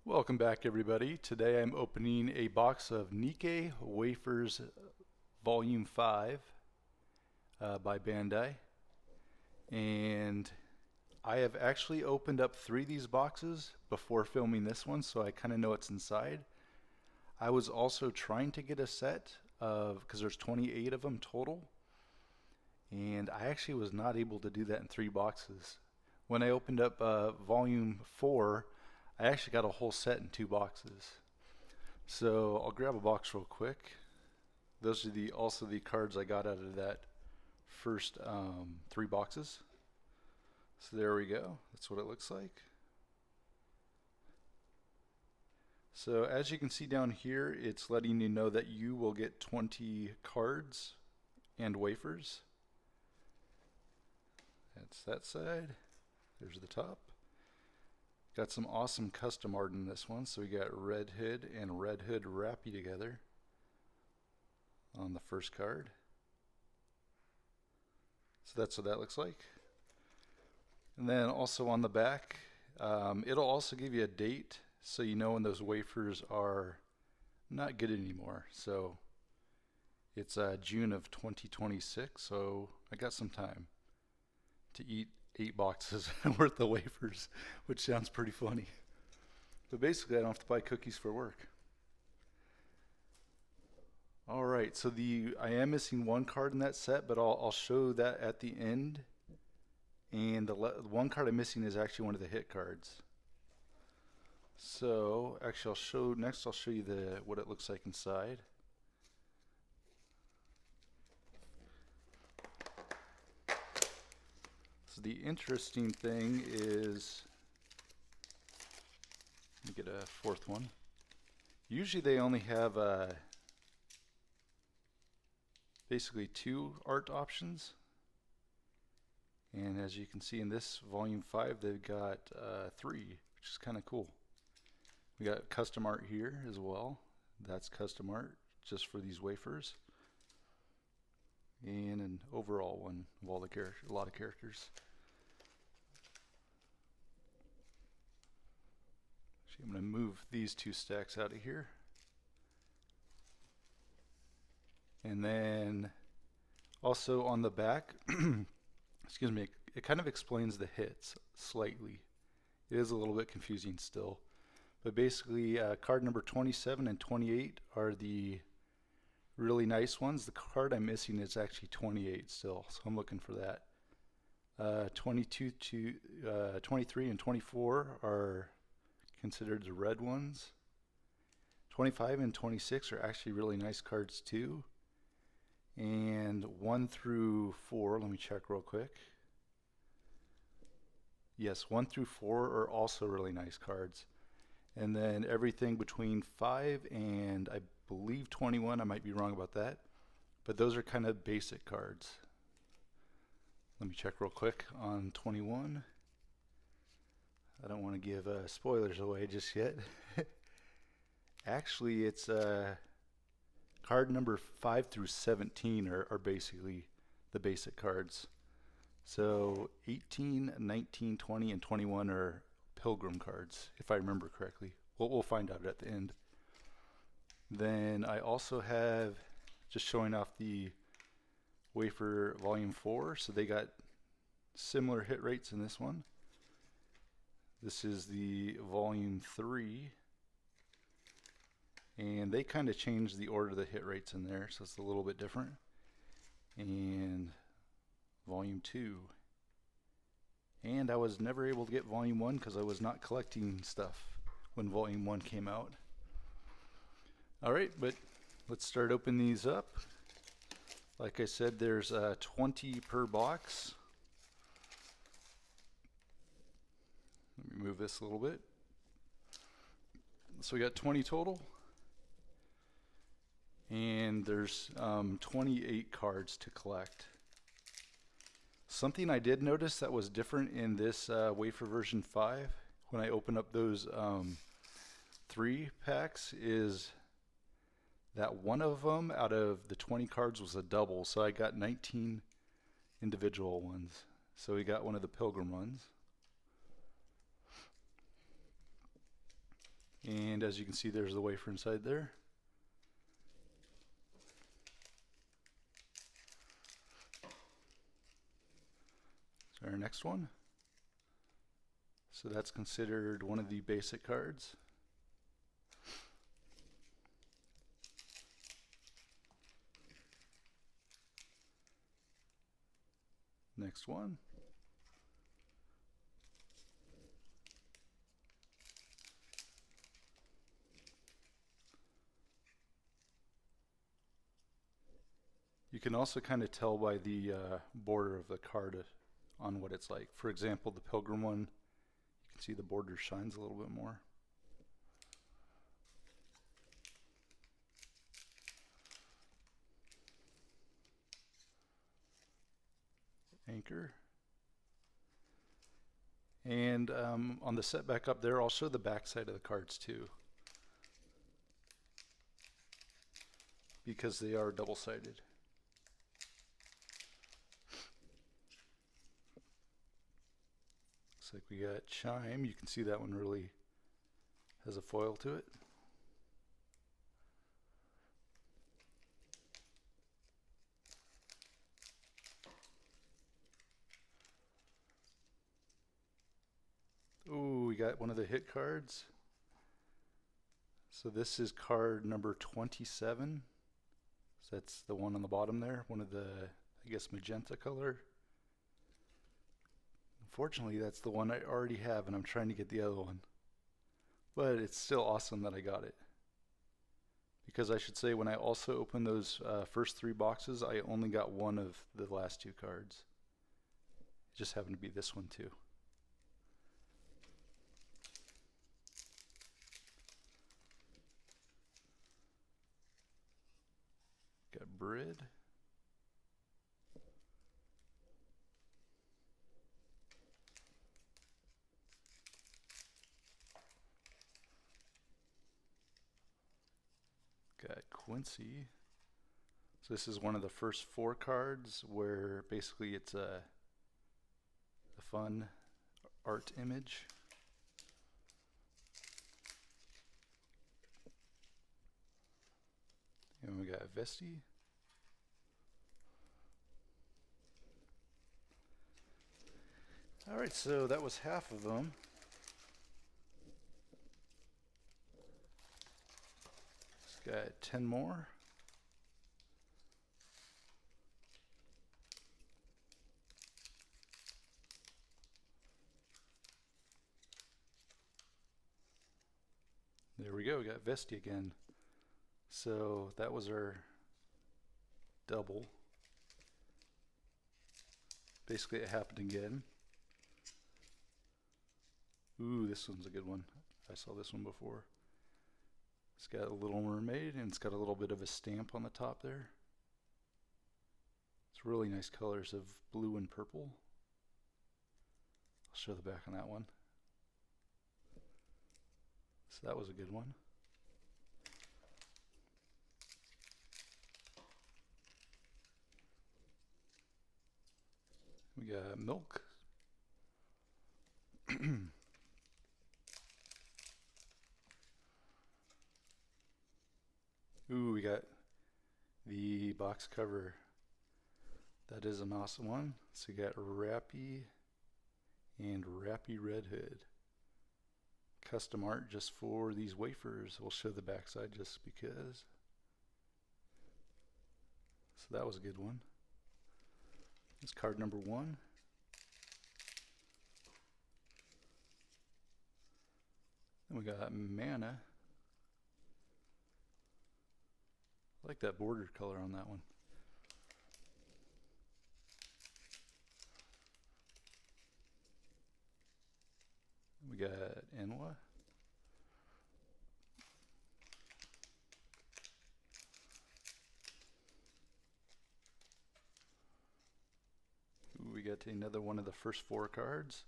Welcome back, everybody. Today I'm opening a box of NIKKE Wafers Volume 5 by Bandai. And I have actually opened up 3 of these boxes before filming this one, so I kind of know what's inside. I was also trying to get a set of, because there's 28 of them total, and I actually was not able to do that in 3 boxes. When I opened up Volume 4, I actually got a whole set in 2 boxes. So I'll grab a box real quick. Those are also the cards I got out of that first 3 boxes. So there we go. That's what it looks like. So as you can see down here, it's letting you know that you will get 20 cards and wafers. That's that side. There's the top. Got some awesome custom art in this one. So we got Red Hood and Red Hood Rappy together on the first card. So that's what that looks like. And then also on the back, it'll also give you a date so you know when those wafers are not good anymore. So it's June of 2026, so I got some time to eat 8 boxes worth of wafers, which sounds pretty funny. But basically, I don't have to buy cookies for work. All right, so I am missing 1 card in that set, but I'll show that at the end. And the 1 card I'm missing is actually one of the hit cards. So actually, I'll show you what it looks like inside. So the interesting thing is, let me get a 4th one. Usually they only have basically 2 art options. And as you can see in this volume 5, they've got 3, which is kind of cool. We got custom art here as well. That's custom art just for these wafers. And an overall one of all the a lot of characters. Actually, I'm going to move these 2 stacks out of here. And then also on the back, excuse me, it kind of explains the hits slightly. It is a little bit confusing still. But basically, card number 27 and 28 are the really nice ones. The card I'm missing is actually 28 still, so I'm looking for that. 23 and 24 are considered the red ones. 25 and 26 are actually really nice cards too. And 1 through 4, let me check real quick. Yes, 1 through 4 are also really nice cards. And then everything between 5 and I believe 21, I might be wrong about that, but those are kind of basic cards. Let me check real quick on 21. I don't want to give spoilers away just yet. Actually, it's card number 5 through 17 are basically the basic cards. So 18, 19, 20, and 21 are Pilgrim cards, if I remember correctly. We'll find out at the end. Then I also have, just showing off the Wafer Volume 4, so they got similar hit rates in this one. This is the Volume 3, and they kind of changed the order of the hit rates in there, so it's a little bit different. And Volume 2. And I was never able to get Volume 1 because I was not collecting stuff when Volume 1 came out. Alright, but let's start opening these up. Like I said, there's 20 per box. Let me move this a little bit. So we got 20 total. And there's 28 cards to collect. Something I did notice that was different in this Wafer version 5 when I opened up those 3 packs is that one of them out of the 20 cards was a double, so I got 19 individual ones. So we got one of the Pilgrim ones. And as you can see, there's the wafer inside there. So our next one. So that's considered one of the basic cards. Next one. You can also kind of tell by the border of the card on what it's like. For example, the Pilgrim one, you can see the border shines a little bit more. Anchor. And on the set back up there, I'll show the back side of the cards too, because they are double-sided. Looks like we got Chime. You can see that one really has a foil to it. Ooh, we got one of the hit cards. So this is card number 27. So that's the one on the bottom there, one of the, I guess, magenta color. Unfortunately, that's the one I already have, and I'm trying to get the other one. But it's still awesome that I got it. Because I should say, when I also opened those first 3 boxes, I only got one of the last 2 cards. It just happened to be this one too. Got Brid. Got Quincy. So this is one of the first 4 cards where basically it's a fun art image. And we got Vesti. Alright, so that was half of them. Got 10 more. There we go, we got Vesti again. So that was our double. Basically it happened again. Ooh, this one's a good one. I saw this one before. It's got a little mermaid and it's got a little bit of a stamp on the top there. It's really nice colors of blue and purple. I'll show the back on that one. So that was a good one. We got Milk. Ooh, we got the box cover. That is an awesome one. So you got Rappy and Rappy Red Hood. Custom art just for these wafers. We'll show the backside just because. So that was a good one. This card number 1. Then we got Mana. I like that border color on that one. We got Enwa. Ooh, we got another one of the first 4 cards.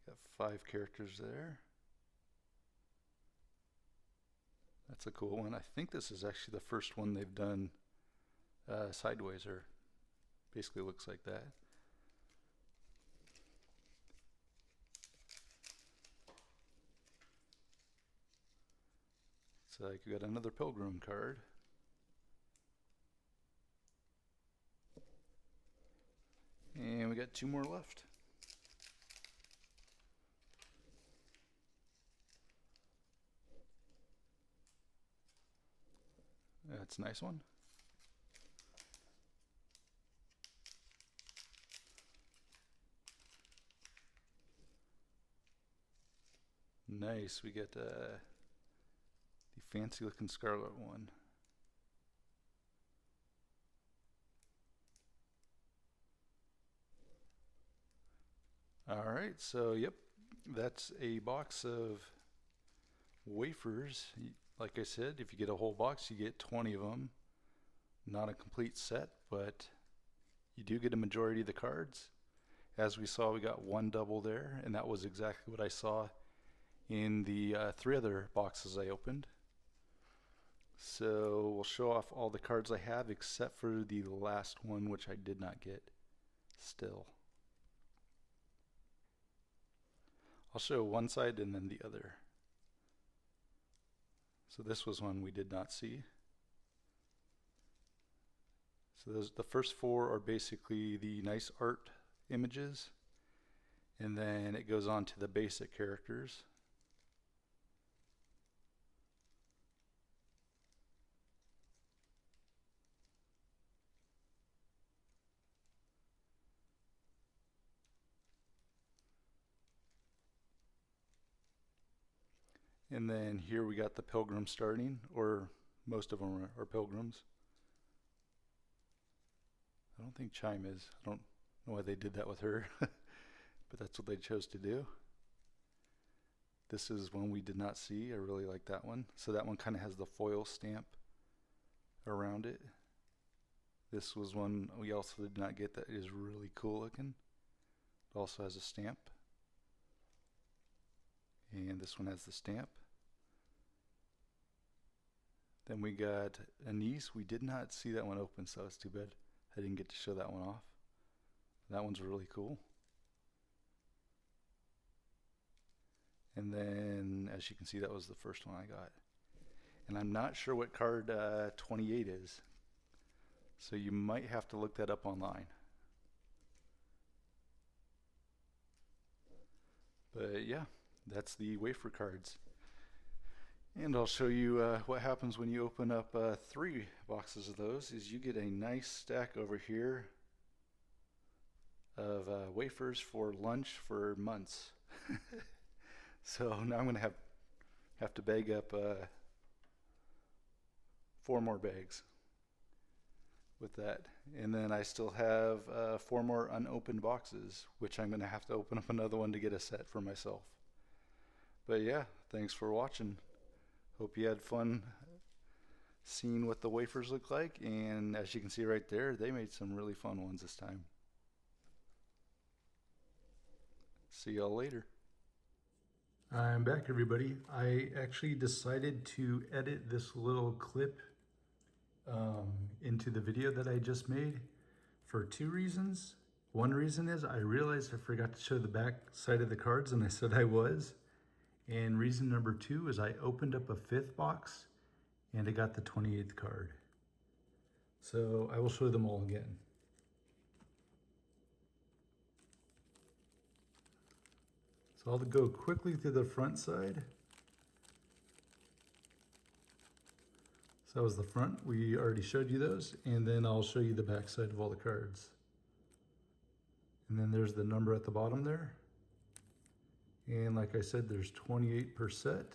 Got 5 characters there. That's a cool one. I think this is actually the first one they've done sideways, or basically looks like that. Looks like we got another Pilgrim card. And we got 2 more left. That's a nice one. Nice, we get the fancy looking Scarlet one. Alright, so yep, that's a box of Wafers. Like I said, if you get a whole box, you get 20 of them. Not a complete set, but you do get a majority of the cards. As we saw, we got 1 double there, and that was exactly what I saw in the 3 other boxes I opened. So we'll show off all the cards I have except for the last one, which I did not get still. I'll show one side and then the other. So this was one we did not see. So the first 4 are basically the nice art images, and then it goes on to the basic characters. And then here we got the Pilgrim starting, or most of them are Pilgrims. I don't think Chime is. I don't know why they did that with her, but that's what they chose to do. This is one we did not see. I really like that one. So that one kind of has the foil stamp around it. This was one we also did not get that is really cool looking. It also has a stamp. And this one has the stamp. Then we got Anise. We did not see that one open, so it's too bad I didn't get to show that one off. That one's really cool. And then, as you can see, that was the first one I got. And I'm not sure what card 28 is, so you might have to look that up online. But yeah, that's the wafer cards. And I'll show you what happens when you open up 3 boxes of those. Is you get a nice stack over here of wafers for lunch for months. So now I'm going to have to bag up 4 more bags with that. And then I still have 4 more unopened boxes, which I'm going to have to open up another one to get a set for myself. But yeah, thanks for watching. Hope you had fun seeing what the wafers look like. And as you can see right there, they made some really fun ones this time. See y'all later. I'm back, everybody. I actually decided to edit this little clip into the video that I just made for 2 reasons. One reason is I realized I forgot to show the back side of the cards, and I said I was. And reason number 2 is I opened up a 5th box and I got the 28th card. So I will show them all again. So I'll go quickly through the front side. So that was the front. We already showed you those. And then I'll show you the back side of all the cards. And then there's the number at the bottom there. And like I said, there's 28 per set.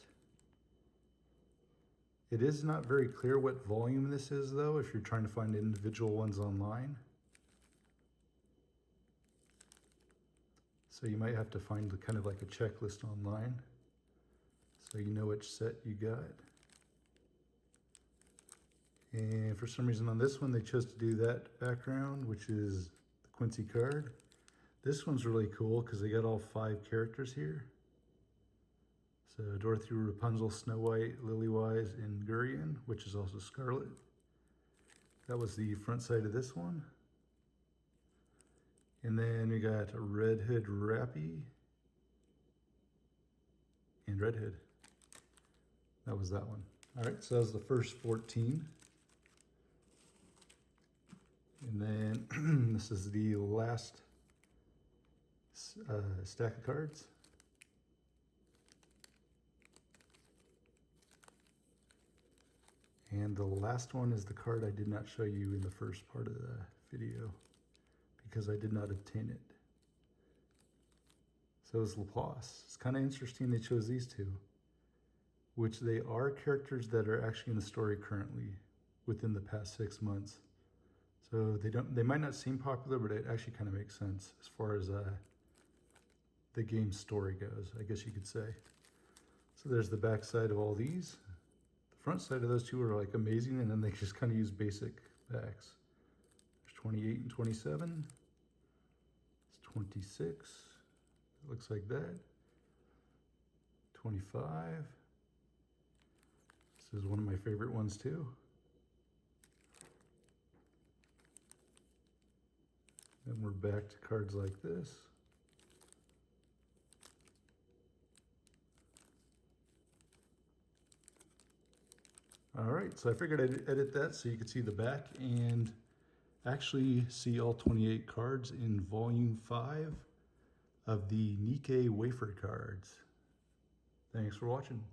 It is not very clear what volume this is though, if you're trying to find individual ones online. So you might have to find kind of like a checklist online, so you know which set you got. And for some reason on this one, they chose to do that background, which is the Quincy card. This one's really cool because they got all 5 characters here. So Dorothy, Rapunzel, Snow White, Lily-Wise, and Gurion, which is also Scarlet. That was the front side of this one. And then we got Red Hood Rappy and Red Hood. That was that one. All right, so that was the first 14. And then this is the last stack of cards. And the last one is the card I did not show you in the first part of the video because I did not obtain it. So it's Laplace. It's kind of interesting they chose these two, which they are characters that are actually in the story currently within the past 6 months. So they might not seem popular, but it actually kind of makes sense as far as the game's story goes, I guess you could say. So there's the back side of all these. The front side of those two are like amazing, and then they just kind of use basic backs. There's 28 and 27. It's 26. It looks like that. 25. This is one of my favorite ones too. Then we're back to cards like this. All right, so I figured I'd edit that so you could see the back and actually see all 28 cards in volume 5 of the NIKKE wafer cards. Thanks for watching.